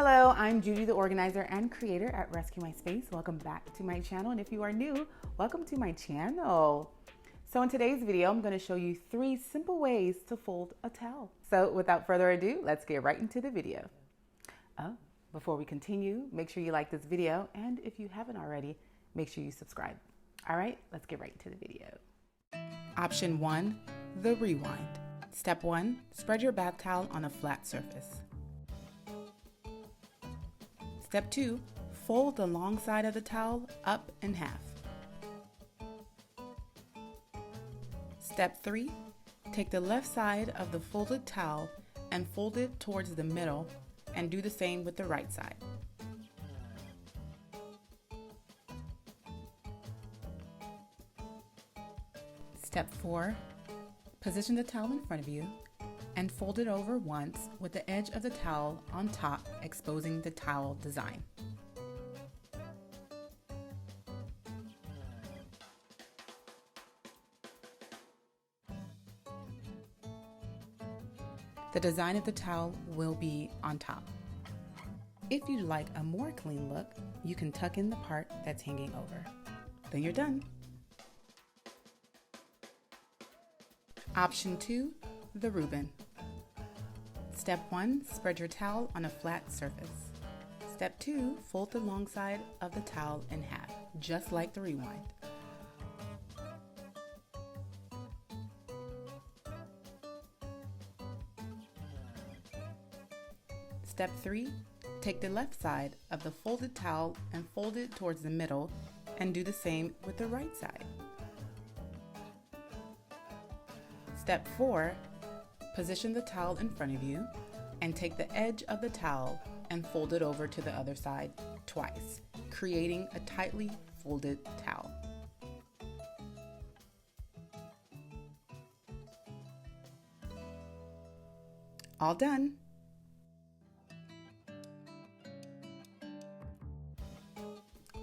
Hello, I'm Judy, the organizer and creator at Rescue My Space. Welcome back to my channel, and if you are new, welcome to my channel. So in today's video, I'm going to show you 3 simple ways to fold a towel. So without further ado, let's get right into the video. Oh, before we continue, make sure you like this video, and if you haven't already, make sure you subscribe. All right, let's get right into the video. Option 1, the rewind. Step 1, spread your bath towel on a flat surface. Step 2, fold the long side of the towel up in half. Step 3, take the left side of the folded towel and fold it towards the middle, and do the same with the right side. Step 4, position the towel in front of you and fold it over once with the edge of the towel on top, exposing the towel design. The design of the towel will be on top. If you'd like a more clean look, you can tuck in the part that's hanging over. Then you're done. Option 2, the Reuben. Step 1, spread your towel on a flat surface. Step 2, fold the long side of the towel in half, just like the rewind. Step 3, take the left side of the folded towel and fold it towards the middle, and do the same with the right side. Step 4, position the towel in front of you and take the edge of the towel and fold it over to the other side twice, creating a tightly folded towel. All done.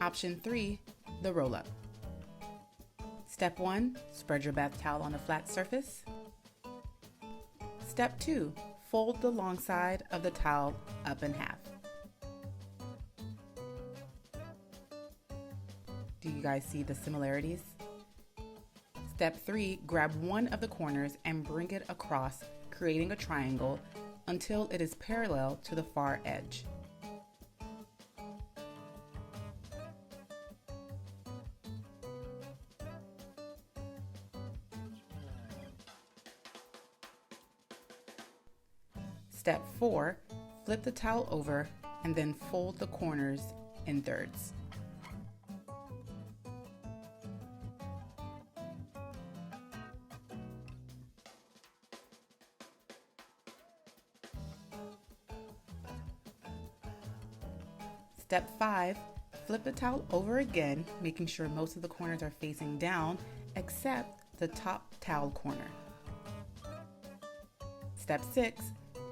Option 3, the roll-up. Step 1, spread your bath towel on a flat surface. Step 2, fold the long side of the towel up in half. Do you guys see the similarities? Step 3, grab one of the corners and bring it across, creating a triangle until it is parallel to the far edge. Step 4, flip the towel over and then fold the corners in thirds. Step 5, flip the towel over again, making sure most of the corners are facing down except the top towel corner. Step 6,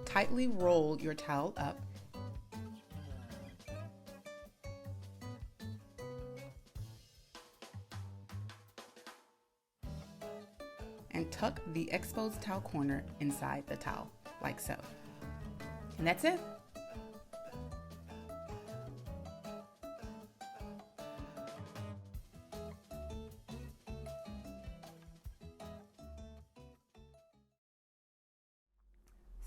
tightly roll your towel up and tuck the exposed towel corner inside the towel, like so. And that's it.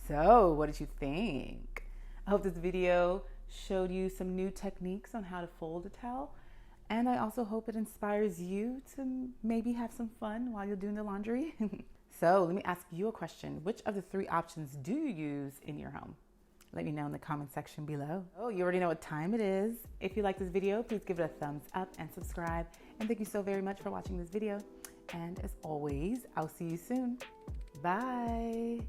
So, what did you think? I hope this video showed you some new techniques on how to fold a towel, and I also hope it inspires you to maybe have some fun while you're doing the laundry. So, let me ask you a question. Which of the 3 options do you use in your home? Let me know in the comment section below. Oh, you already know what time it is. If you like this video, please give it a thumbs up and subscribe. And thank you so very much for watching this video. And as always, I'll see you soon. Bye.